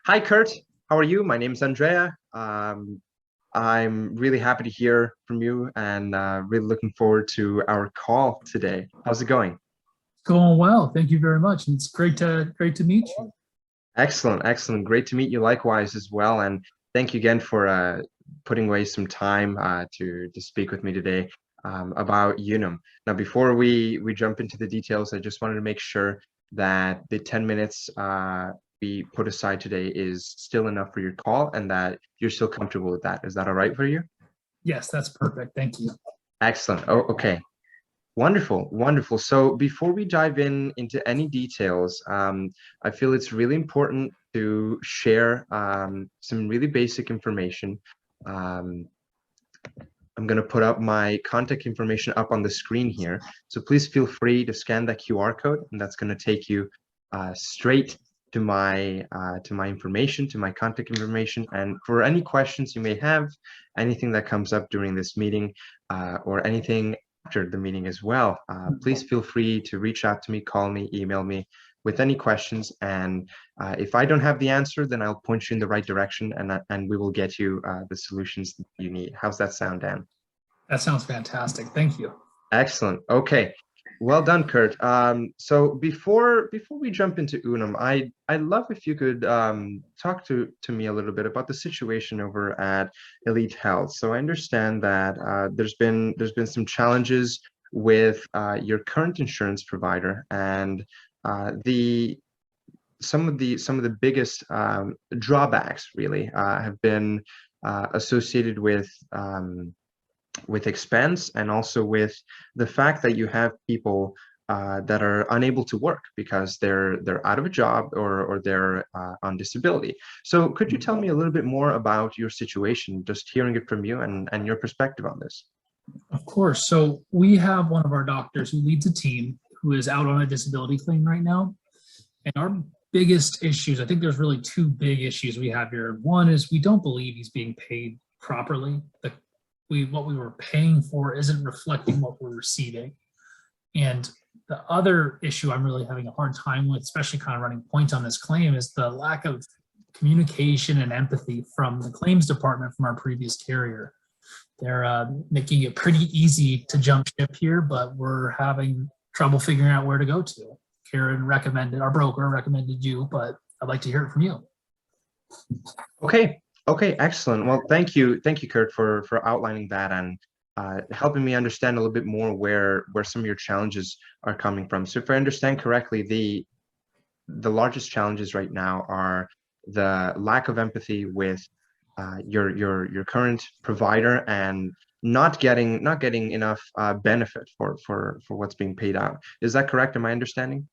Hi, Kurt. How are you? My name's Andrea. I'm really happy to hear from you and really looking forward to our call today. How's it going? Going well. Thank you very much. It's great to meet you. Excellent, excellent. Great to meet you likewise as well. And thank you again for putting away some time to speak with me today about Unum. Now, before we jump into the details, I just wanted to make sure that the 10 minutes we put aside today is still enough for your call and that you're still comfortable with that. Is that all right for you? Yes, that's perfect. Thank you. Excellent. Oh, okay. Wonderful, wonderful. So before we dive into any details, I feel it's really important to share some really basic information. Um, I'm going to put up my contact information up on the screen here. So please feel free to scan that QR code, and that's going to take you straight to my information, to my contact information. And for any questions you may have, anything that comes up during this meeting, or anything after the meeting as well, please feel free to reach out to me, call me, email me with any questions. And if I don't have the answer, then I'll point you in the right direction, and we will get you the solutions that you need. How's that sound, Dan? That sounds fantastic. Thank you. Excellent. Okay. Well done, Kurt. So before we jump into Unum, I'd love if you could talk to me a little bit about the situation over at Elite Health. So I understand that there's been some challenges with your current insurance provider, and the some of the biggest drawbacks really have been associated with expense, and also with the fact that you have people that are unable to work because they're out of a job, or they're on disability. So could you tell me a little bit more about your situation, just hearing it from you and your perspective on this? Of course. So we have one of our doctors who leads a team who is out on a disability claim right now. And our biggest issues, I think there's really two big issues we have here. One is we don't believe he's being paid properly. What we were paying for isn't reflecting what we're receiving. And the other issue I'm really having a hard time with, especially kind of running point on this claim, is the lack of communication and empathy from the claims department from our previous carrier. They're making it pretty easy to jump ship here, but we're having trouble figuring out where to go to. Karen recommended, our broker recommended you, but I'd like to hear it from you. Okay. Okay, excellent. Well, thank you, Kurt, for outlining that and helping me understand a little bit more where some of your challenges are coming from. So if I understand correctly, the largest challenges right now are the lack of empathy with your current provider, and not getting enough benefit for what's being paid out. Is that correct? Am I understanding?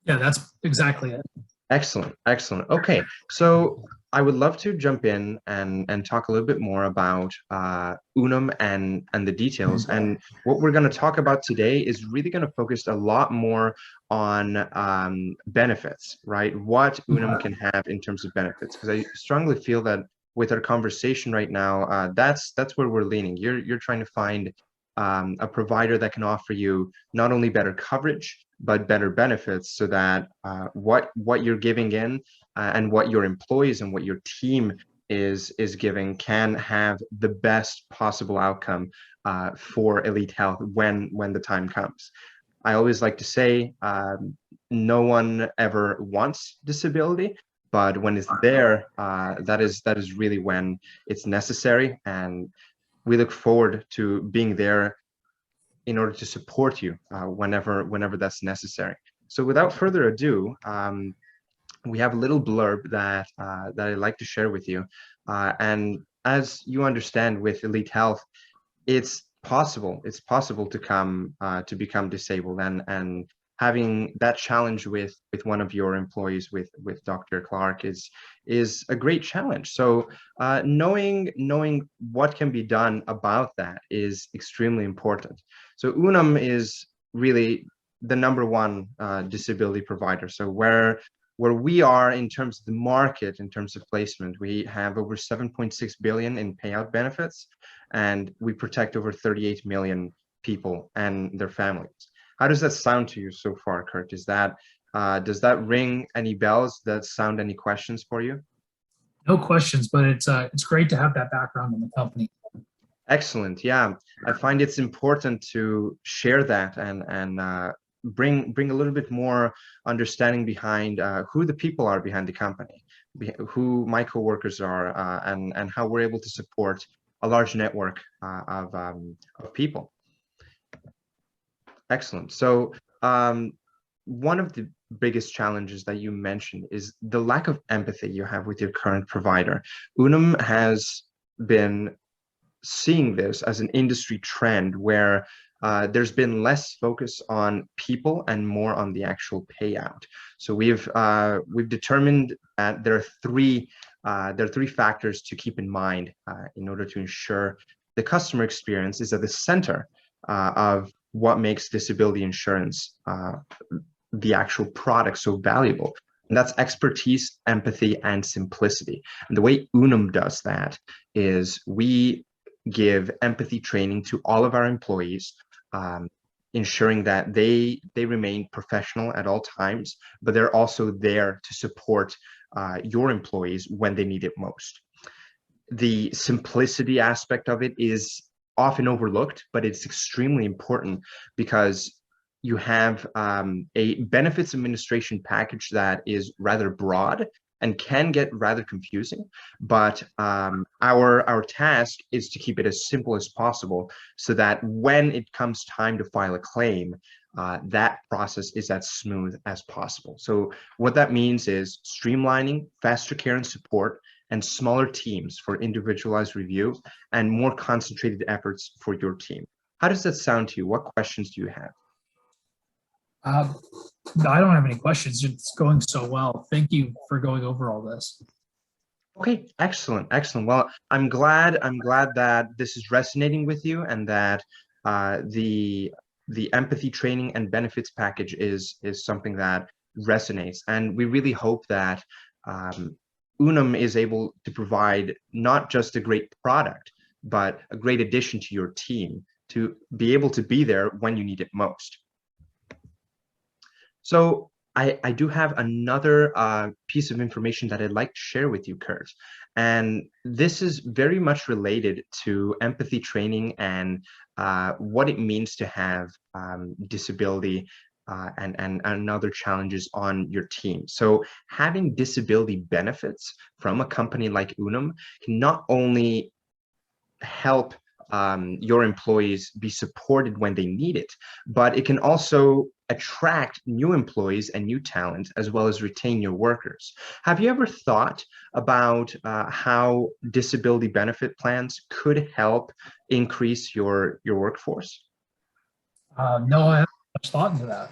Yeah, that's exactly it. Excellent, excellent. Okay, so I would love to jump in and talk a little bit more about Unum and the details. And what we're going to talk about today is really going to focus a lot more on benefits, right? What Unum can have in terms of benefits, because I strongly feel that with our conversation right now, that's where we're leaning. You're trying to find a provider that can offer you not only better coverage but better benefits, so that what you're giving in and what your employees and what your team is giving can have the best possible outcome for Elite Health when the time comes. I always like to say no one ever wants disability, but when it's there, that is really when it's necessary, and we look forward to being there in order to support you whenever that's necessary. So without further ado, we have a little blurb that I'd like to share with you. And as you understand, with Elite Health, it's possible to become disabled, and having that challenge with one of your employees, with Dr. Clark, is a great challenge. So knowing what can be done about that is extremely important. So Unum is really the number one disability provider. So where we are in terms of the market, in terms of placement, we have over 7.6 billion in payout benefits, and we protect over 38 million people and their families. How does that sound to you so far, Kurt? Does that ring any bells? Does that sound any questions for you? No questions, but it's great to have that background in the company. Excellent. Yeah, I find it's important to share that and bring a little bit more understanding behind who the people are behind the company, who my coworkers are, and how we're able to support a large network of people. Excellent. So one of the biggest challenges that you mentioned is the lack of empathy you have with your current provider. Unum has been seeing this as an industry trend where there's been less focus on people and more on the actual payout. So we've determined that there are three factors to keep in mind in order to ensure the customer experience is at the center of what makes disability insurance the actual product so valuable. And that's expertise, empathy, and simplicity. And the way Unum does that is we give empathy training to all of our employees, ensuring that they remain professional at all times, but they're also there to support your employees when they need it most. The simplicity aspect of it is often overlooked, but it's extremely important because you have a benefits administration package that is rather broad and can get rather confusing, but our task is to keep it as simple as possible so that when it comes time to file a claim, that process is as smooth as possible. So what that means is streamlining, faster care and support, and smaller teams for individualized review and more concentrated efforts for your team. How does that sound to you? What questions do you have? I don't have any questions. It's going so well. Thank you for going over all this. Okay, excellent, excellent. Well, I'm glad that this is resonating with you and that the empathy training and benefits package is something that resonates. And we really hope that Unum is able to provide not just a great product, but a great addition to your team to be able to be there when you need it most. So I do have another piece of information that I'd like to share with you, Kurt. And this is very much related to empathy training and what it means to have disability and other challenges on your team. So having disability benefits from a company like Unum can not only help your employees be supported when they need it, but it can also attract new employees and new talent, as well as retain your workers. Have you ever thought about how disability benefit plans could help increase your workforce? No, I haven't much thought into that.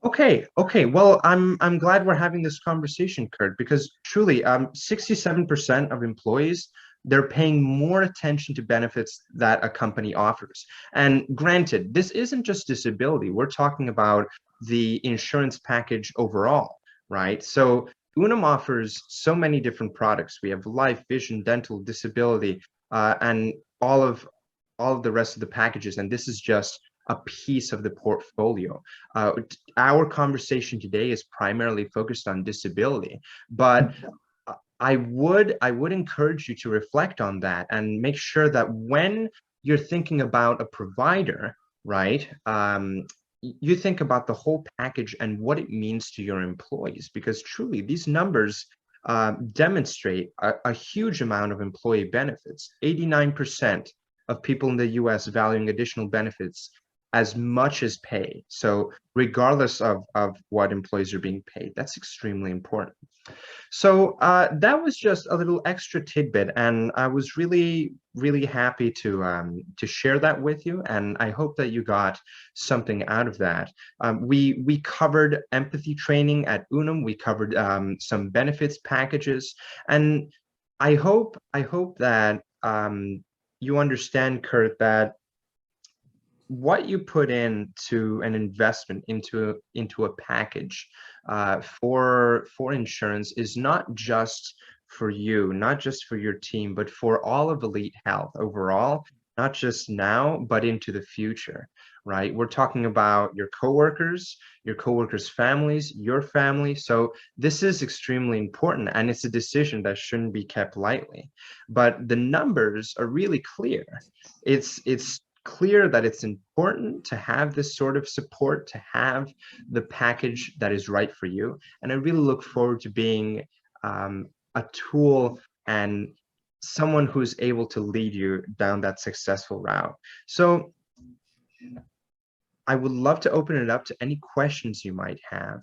Okay. Well, I'm glad we're having this conversation, Kurt, because truly, 67% of employees, they're paying more attention to benefits that a company offers. And granted, this isn't just disability. We're talking about the insurance package overall, right? So Unum offers so many different products. We have life, vision, dental, disability, and all of the rest of the packages. And this is just a piece of the portfolio. Our conversation today is primarily focused on disability, but I would encourage you to reflect on that and make sure that when you're thinking about a provider, right, you think about the whole package and what it means to your employees, because truly these numbers demonstrate a huge amount of employee benefits. 89% of people in the US valuing additional benefits as much as pay. So regardless of what employees are being paid, that's extremely important. So that was just a little extra tidbit, and I was really, really happy to share that with you, and I hope that you got something out of that. We covered empathy training at Unum. We covered some benefits packages, and I hope that you understand, Kurt, that what you put into an investment into a package for insurance is not just for you, not just for your team, but for all of Elite Health overall. not just now, but into the future, right? We're talking about your coworkers' families, your family. So this is extremely important, and it's a decision that shouldn't be kept lightly. But the numbers are really clear. It's clear that it's important to have this sort of support, to have the package that is right for you. And I really look forward to being a tool and someone who's able to lead you down that successful route. So I would love to open it up to any questions you might have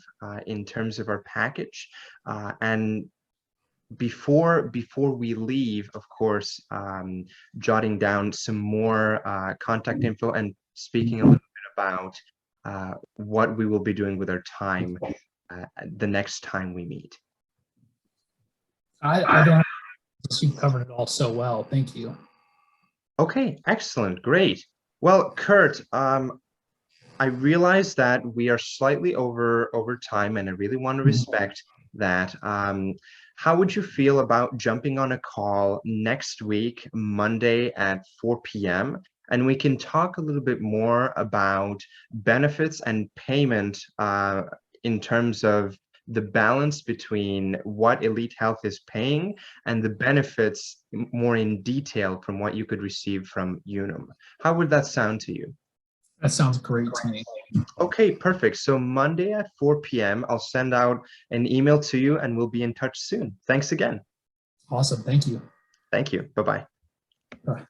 in terms of our package. And before we leave, of course, jotting down some more contact info and speaking a little bit about what we will be doing with our time the next time we meet. I don't. You covered it all so well. Thank you. Okay, excellent, great. Well, Kurt, I realize that we are slightly over time, and I really want to respect that. How would you feel about jumping on a call next week, Monday at 4 p.m., and we can talk a little bit more about benefits and payment in terms of the balance between what Elite Health is paying and the benefits more in detail from what you could receive from Unum. How would that sound to you? That sounds great to me. Okay, perfect. So Monday at 4 p.m., I'll send out an email to you and we'll be in touch soon. Thanks again. Awesome. Thank you. Thank you. Bye-bye. Bye.